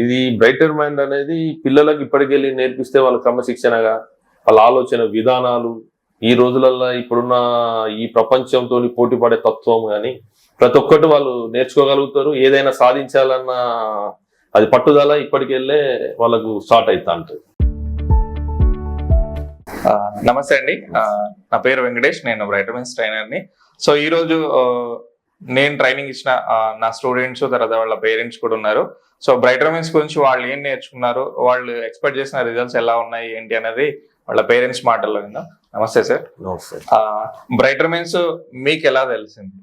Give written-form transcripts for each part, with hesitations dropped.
ఇది brighter mind అనేది పిల్లలకు ఇప్పటికెళ్ళి నేర్పిస్తే వాళ్ళ క్రమశిక్షణగా వాళ్ళ ఆలోచన విధానాలు ఈ రోజులలో ఇప్పుడున్న ఈ ప్రపంచంతో పోటీ పడే తత్వం కానీ ప్రతి ఒక్కటి వాళ్ళు నేర్చుకోగలుగుతారు. ఏదైనా సాధించాలన్న అది పట్టుదల ఇప్పటికెళ్ళే వాళ్ళకు స్టార్ట్ అవుతా ఉంటుంది. నమస్తే అండి, నా పేరు వెంకటేష్, నేను బ్రైటర్ మైండ్స్ ట్రైనర్ని. సో ఈరోజు నేను ట్రైనింగ్ ఇచ్చిన నా స్టూడెంట్స్, తర్వాత వాళ్ళ పేరెంట్స్ కూడా ఉన్నారు. సో బ్రైటర్ మైండ్స్ గురించి వాళ్ళు ఏం నేర్చుకున్నారు, వాళ్ళు ఎక్స్పెక్ట్ చేసిన రిజల్ట్స్ ఎలా ఉన్నాయి ఏంటి అనేది వాళ్ళ పేరెంట్స్ మాటల్లో విందాం. నమస్తే సార్. నమస్తే. బ్రైటర్ మైండ్స్ మీకు ఎలా తెలిసింది?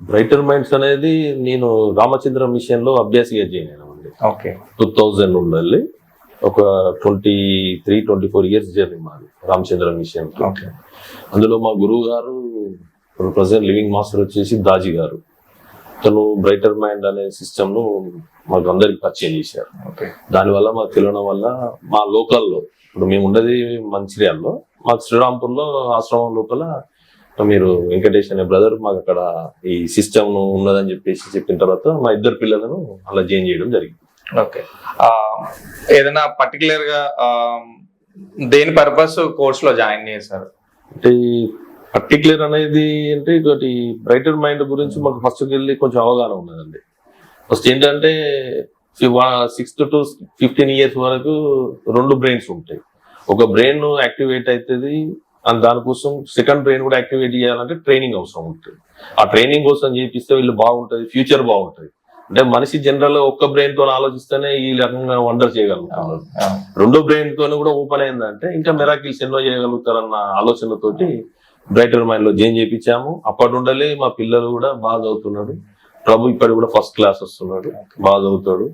బ్రైటర్ మైండ్స్ అనేది నేను రామచంద్ర మిషన్ లో అభ్యాసిగా చేయను. ఓకే. 2000 ఉండాలి, ఒక 23-24 ఇయర్స్ జర్నీ మాది రామచంద్ర మిషన్. ఓకే. అందులో మా గురువు గారు ప్రజెంట్ లివింగ్ మాస్టర్ వచ్చేసి దాజీ గారు. తను బ్రైటర్ మైండ్ అనే సిస్టమ్ ను మాకు అందరికి పరిచయం చేశారు. దానివల్ల మాకు తెలియడం వల్ల మా లోకల్లో, ఇప్పుడు మేము ఉండేది మంచిర్యాలలో, మాకు శ్రీరాంపూర్ లో ఆశ్రమం లోపల మీరు వెంకటేష్ అనే బ్రదర్ మాకు అక్కడ ఈ సిస్టమ్ ఉన్నదని చెప్పిన తర్వాత మా ఇద్దరు పిల్లలను అలా జాయిన్ చేయడం జరిగింది. ఓకే. ఏదైనా పర్టికులర్ గా దేని పర్పస్ కోర్స్ లో జాయిన్ చేశారు? అంటే పర్టికులర్ అనేది అంటే ఒకటి బ్రైటర్ మైండ్ గురించి మాకు ఫస్ట్ వెళ్ళి కొంచెం అవగాహన ఉన్నదండి. ఫస్ట్ ఏంటంటే 6 to 15 ఇయర్స్ వరకు 2 బ్రెయిన్స్ ఉంటాయి. ఒక బ్రెయిన్ యాక్టివేట్ అవుతుంది, అండ్ దానికోసం సెకండ్ బ్రెయిన్ కూడా యాక్టివేట్ చేయాలంటే ట్రైనింగ్ అవసరం ఉంటుంది. ఆ ట్రైనింగ్ కోసం చేపిస్తే వీళ్ళు బాగుంటుంది, ఫ్యూచర్ బాగుంటుంది. అంటే మనిషి జనరల్ గా ఒక్క బ్రెయిన్ తో ఆలోచిస్తేనే ఈ రకంగా వండర్ చేయగలుగుతారు. 2వ బ్రెయిన్ తోనే కూడా ఓపెన్ అయిందంటే ఇంకా మెరాకిల్స్ ఎన్నో చేయగలుగుతారన్న ఆలోచనతోటి బ్రైటర్ మైండ్ లో జాయిన్ చేయించాము. అప్పటి నుండి మా పిల్లలు కూడా బాగా చదువుతున్నాడు. ప్రభు ఇప్పటి కూడా ఫస్ట్ క్లాస్ వస్తున్నాడు, బాగా చదువుతాడు.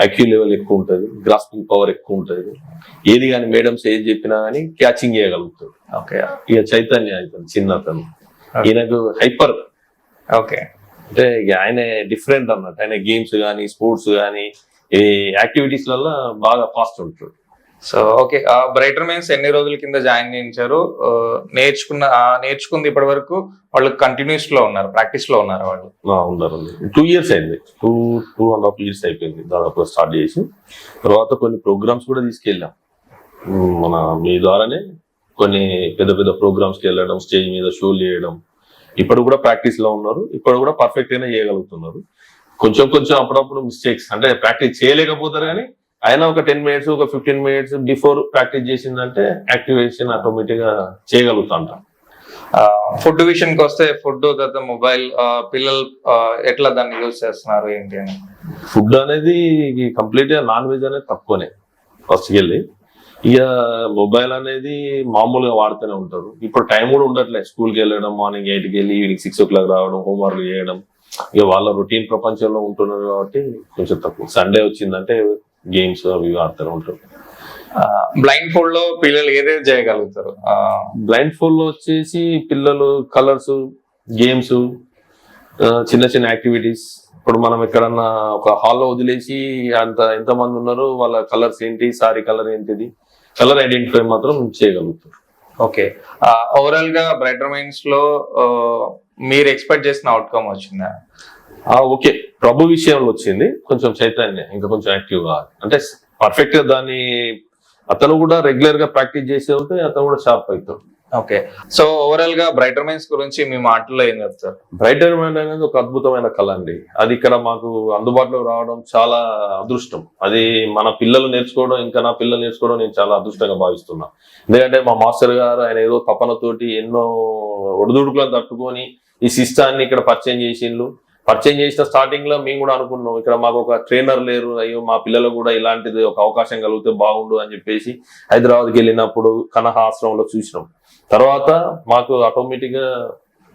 ఐక్యూ లెవెల్ ఎక్కువ ఉంటుంది, గ్రాస్పింగ్ పవర్ ఎక్కువ ఉంటుంది. ఏది కానీ మేడమ్స్ ఏది చెప్పినా కానీ క్యాచింగ్ చేయగలుగుతాడు. ఇక చైతన్య అవుతాడు చిన్నతను, ఈయనకు హైపర్. ఓకే. అంటే ఆయన డిఫరెంట్ అన్నట్టు. ఆయన గేమ్స్ కానీ స్పోర్ట్స్ కానీ ఈ యాక్టివిటీస్ వల్ల బాగా ఫాస్ట్ ఉంటాడు. సో ఓకే, బ్రైటర్ మైండ్స్ ఎన్ని రోజుల కింద జాయిన్ చేయించారు? నేర్చుకుంది ఇప్పటి వరకు వాళ్ళు కంటిన్యూస్ లో ఉన్నారు, ప్రాక్టీస్ లో ఉన్నారు? వాళ్ళు ఉన్నారు. 2 ఇయర్స్ అయింది, 2.5 ఇయర్స్ అయిపోయింది దాదాపు స్టార్ట్ చేసి. తర్వాత కొన్ని ప్రోగ్రామ్స్ కూడా తీసుకెళ్ళాం మన మీ ద్వారానే. కొన్ని పెద్ద పెద్ద ప్రోగ్రామ్స్కి వెళ్ళడం, స్టేజ్ మీద షోలు చేయడం. ఇప్పుడు కూడా ప్రాక్టీస్ లో ఉన్నారు, ఇప్పుడు కూడా పర్ఫెక్ట్ గానే చేయగలుగుతున్నారు. కొంచెం అప్పుడప్పుడు మిస్టేక్స్, అంటే ప్రాక్టీస్ చేయలేకపోతారు కానీ అయినా ఒక 10 మినిట్స్, ఒక 15 మినిట్స్ బిఫోర్ ప్రాక్టీస్ చేసిందంటే యాక్టివేషన్ ఆటోమేటిక్ గా చేయగలుగుతాం. ఫుడ్ విషయానికి వస్తే, ఫుడ్ తర్వాత మొబైల్, పిల్లలు ఎట్లా దాన్ని యూజ్ చేస్తున్నారు ఏంటి అని? ఫుడ్ అనేది కంప్లీట్ గా నాన్ వెజ్ అనేది తక్కువనే ఫస్ట్ వెళ్ళి. ఇక మొబైల్ అనేది మామూలుగా వాడుతూనే ఉంటారు. ఇప్పుడు టైం కూడా ఉండట్లేదు. స్కూల్కి వెళ్ళడం, మార్నింగ్ 8కి వెళ్ళి ఈవినింగ్ 6 o'clock రావడం, హోంవర్క్ చేయడం, ఇక వాళ్ళ రొటీన్ ప్రపంచంలో ఉంటున్నారు కాబట్టి కొంచెం తక్కువ. సండే వచ్చిందంటే గేమ్స్ అవి ఆడుతూనే ఉంటారు. బ్లైండ్ ఫోల్డ్ లో పిల్లలు ఏదైతే చేయగలుగుతారు? బ్లైండ్ ఫోల్డ్ లో వచ్చేసి పిల్లలు కలర్స్, గేమ్స్, చిన్న చిన్న యాక్టివిటీస్. ఇప్పుడు మనం ఎక్కడన్నా ఒక హాల్లో వదిలేసి ఎంతమంది ఉన్నారు, వాళ్ళ కలర్స్ ఏంటి, సారీ కలర్ ఏంటిది, కలర్ ఐడెంటిఫై మాత్రం చేయగలుగుతారు. ఓకే. ఓవరాల్ గా బ్రైటర్ మైండ్స్ లో మీరు ఎక్స్పెక్ట్ చేసిన అవుట్కమ్ వచ్చిందా? ఓకే, ప్రభు విషయంలో వచ్చింది. కొంచెం చైతన్య ఇంకా కొంచెం యాక్టివ్ గా, అంటే పర్ఫెక్ట్ గా దాన్ని అతను కూడా రెగ్యులర్ గా ప్రాక్టీస్ చేసే ఉంటే అతను కూడా షార్ప్ అవుతాడు. ఓకే. సో ఓవరాల్ గా బ్రైటర్ మైండ్స్ గురించి మీ మాటల్లో ఏం చెప్తారు? బ్రైటర్ మైండ్ అనేది ఒక అద్భుతమైన కళ అండి. అది ఇక్కడ మాకు అందుబాటులోకి రావడం చాలా అదృష్టం. అది మన పిల్లలు నేర్చుకోవడం, ఇంకా నా పిల్లలు నేర్చుకోవడం నేను చాలా అదృష్టంగా భావిస్తున్నా. ఎందుకంటే మా మాస్టర్ గారు ఆయన ఏదో తపనతోటి ఎన్నో ఒడిదుడుకులను తట్టుకొని ఈ సిస్టాన్ని ఇక్కడ పరిచయం చేసిన స్టార్టింగ్ లో మేము కూడా అనుకున్నాం, ఇక్కడ మాకు ఒక ట్రైనర్ లేరు, అయ్యో మా పిల్లలకు కూడా ఇలాంటిది ఒక అవకాశం కలిగితే బాగుండు అని చెప్పేసి హైదరాబాద్కి వెళ్ళినప్పుడు కనహ ఆశ్రమంలో చూసినాం. తర్వాత మాకు ఆటోమేటిక్ గా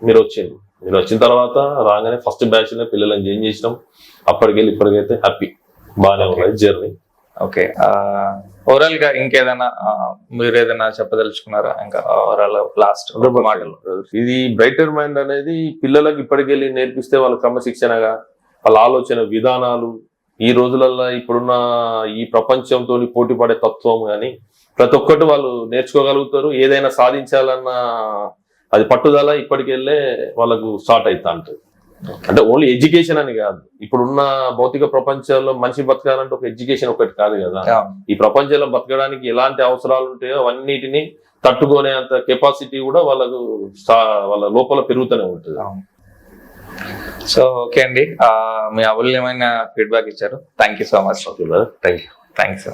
మీరు వచ్చిన తర్వాత రాగానే ఫస్ట్ బ్యాచ్ లో పిల్లలను జాయిన్ చేసినాం. అప్పటికెళ్ళి ఇప్పటికైతే హ్యాపీ, బాగానే ఉన్నది జర్నీ. ఓకే. ఓవరాల్ గా ఇంకేదైనా మీరు ఏదైనా చెప్పదలుచుకున్నారా? ఇంకా ఓవరాల్ లాస్ట్ మాటలు. ఇది బ్రైటర్ మైండ్ అనేది పిల్లలకు ఇప్పటికెళ్ళి నేర్పిస్తే వాళ్ళ క్రమశిక్షణగా వాళ్ళ ఆలోచన విధానాలు ఈ రోజులలో ఇప్పుడున్న ఈ ప్రపంచంతో పోటీ పడే తత్వం కానీ ప్రతి ఒక్కటి వాళ్ళు నేర్చుకోగలుగుతారు. ఏదైనా సాధించాలన్న అది పట్టుదల ఇప్పటికెళ్ళే వాళ్ళకు స్టార్ట్ అవుతా ఉంటుంది. అంటే ఓన్లీ ఎడ్యుకేషన్ అని కాదు, ఇప్పుడున్న భౌతిక ప్రపంచంలో మనిషి బతకాలంటే ఒక ఎడ్యుకేషన్ ఒకటి కాదు కదా. ఈ ప్రపంచంలో బతకడానికి ఎలాంటి అవసరాలు ఉంటాయో అవన్నిటిని తట్టుకునే అంత కెపాసిటీ కూడా వాళ్ళకు వాళ్ళ లోపల పెరుగుతూనే ఉంటుంది. సో ఓకే అండి, మీ అమూల్యమైన ఫీడ్బ్యాక్ ఇచ్చారు. Thank you so much. Okay brother, thank you. Thanks.